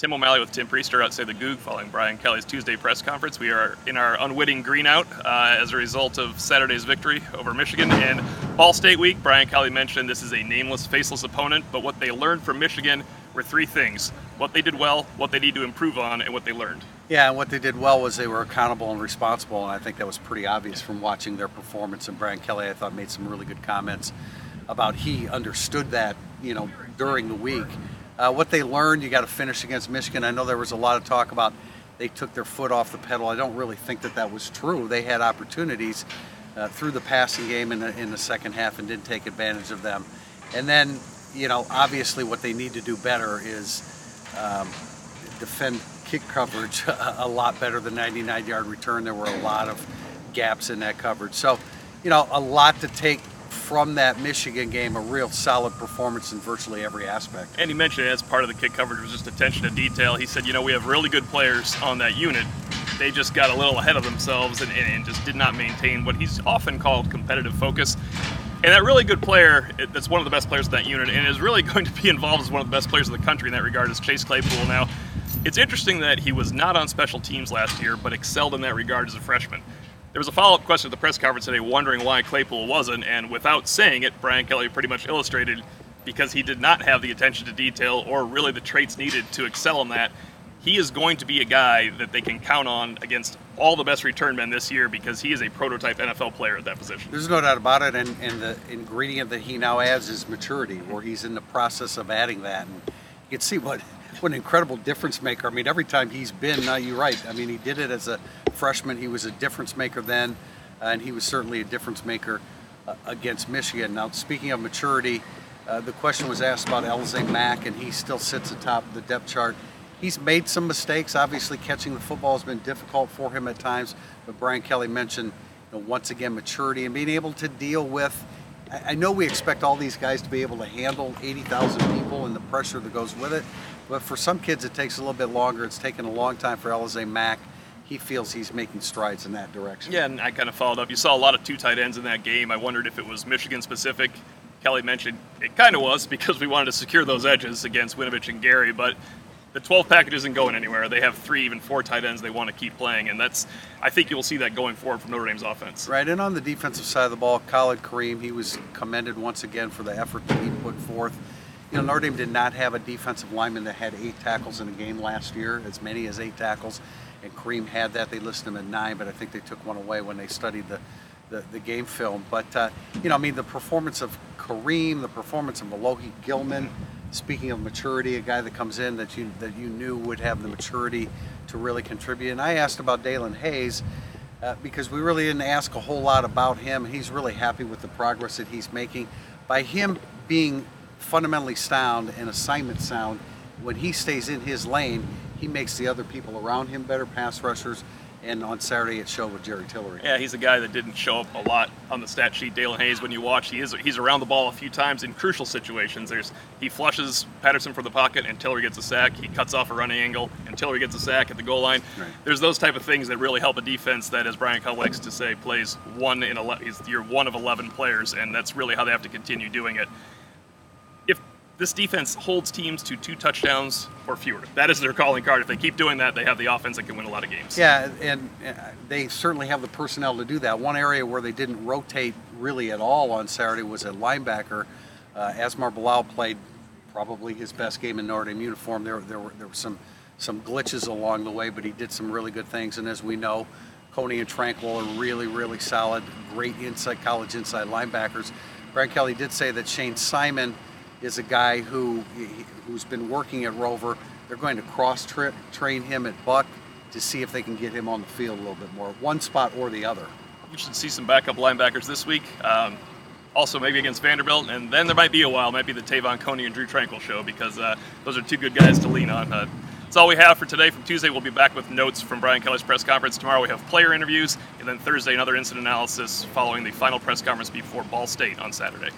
Tim O'Malley with Tim Priester outside the Goog following Brian Kelly's Tuesday press conference. We are in our unwitting greenout as a result of Saturday's victory over Michigan. And Ball State week, Brian Kelly mentioned this is a nameless, faceless opponent, but what they learned from Michigan were three things: what they did well, what they need to improve on, and what they learned. Yeah, and what they did well was they were accountable and responsible, and I think that was pretty obvious from watching their performance. And Brian Kelly, I thought, made some really good comments about he understood that, during the week. What they learned, you got to finish against Michigan. I know there was a lot of talk about they took their foot off the pedal. I don't really think that was true. They had opportunities through the passing game in the second half and didn't take advantage of them. And then, obviously what they need to do better is defend kick coverage a lot better than 99-yard return. There were a lot of gaps in that coverage. So, a lot to take from that Michigan game, a real solid performance in virtually every aspect. And he mentioned it as part of the kick coverage was just attention to detail. He said, we have really good players on that unit. They just got a little ahead of themselves and just did not maintain what he's often called competitive focus. And that really good player, that's one of the best players in that unit, and is really going to be involved as one of the best players in the country in that regard, is Chase Claypool. Now, it's interesting that he was not on special teams last year, but excelled in that regard as a freshman. There was a follow-up question at the press conference today wondering why Claypool wasn't, and without saying it, Brian Kelly pretty much illustrated because he did not have the attention to detail or really the traits needed to excel in that. He is going to be a guy that they can count on against all the best return men this year because he is a prototype NFL player at that position. There's no doubt about it, and the ingredient that he now adds is maturity, where he's in the process of adding that. And you can see what an incredible difference maker. I mean, every time he's been, you're right. I mean, he did it as a freshman. He was a difference maker then, and he was certainly a difference maker against Michigan. Now, speaking of maturity, the question was asked about LSA Mack, and he still sits atop the depth chart. He's made some mistakes. Obviously, catching the football has been difficult for him at times, but Brian Kelly mentioned, once again, maturity and being able to deal with. I know we expect all these guys to be able to handle 80,000 people and the pressure that goes with it, but for some kids it takes a little bit longer. It's taken a long time for LSA Mack. He feels he's making strides in that direction. Yeah, and I kind of followed up. You saw a lot of two tight ends in that game. I wondered if it was Michigan specific. Kelly mentioned it kind of was because we wanted to secure those edges against Winovich and Gary, but the 12 package isn't going anywhere. They have 3, even 4 tight ends they want to keep playing, and I think you'll see that going forward from Notre Dame's offense. Right, and on the defensive side of the ball, Khalid Kareem, he was commended once again for the effort that he put forth. Notre Dame did not have a defensive lineman that had 8 tackles in a game last year, as many as 8 tackles, and Kareem had that. They listed him at 9, but I think they took one away when they studied the game film. But, the performance of Kareem, the performance of Alohi Gilman, speaking of maturity, a guy that comes in that you knew would have the maturity to really contribute. And I asked about Dalen Hayes because we really didn't ask a whole lot about him. He's really happy with the progress that he's making. By him being fundamentally sound and assignment sound, when he stays in his lane, he makes the other people around him better pass rushers. And on Saturday it showed with Jerry Tillery. Yeah, he's a guy that didn't show up a lot on the stat sheet. Dalen Hayes, when you watch, he's around the ball a few times in crucial situations. He flushes Patterson from the pocket and Tillery gets a sack. He cuts off a running angle and Tillery gets a sack at the goal line. Right. There's those type of things that really help a defense that, as Brian Kelly likes to say, plays 1 in 11. You're 1 of 11 players, and that's really how they have to continue doing it. If this defense holds teams to 2 touchdowns or fewer, that is their calling card. If they keep doing that, they have the offense that can win a lot of games. Yeah, and they certainly have the personnel to do that. One area where they didn't rotate really at all on Saturday was at linebacker. Asmar Bilal played probably his best game in Notre Dame uniform. There were some glitches along the way, but he did some really good things. And as we know, Coney and Tranquil are really, really solid, great college inside linebackers. Brian Kelly did say that Shane Simon is a guy who's been working at Rover. They're going to cross-train him at Buck to see if they can get him on the field a little bit more, one spot or the other. You should see some backup linebackers this week. Also maybe against Vanderbilt, and then there might be the Tavon Coney and Drew Tranquil show because those are 2 good guys to lean on. That's all we have for today. From Tuesday, we'll be back with notes from Brian Kelly's press conference. Tomorrow we have player interviews, and then Thursday another incident analysis following the final press conference before Ball State on Saturday.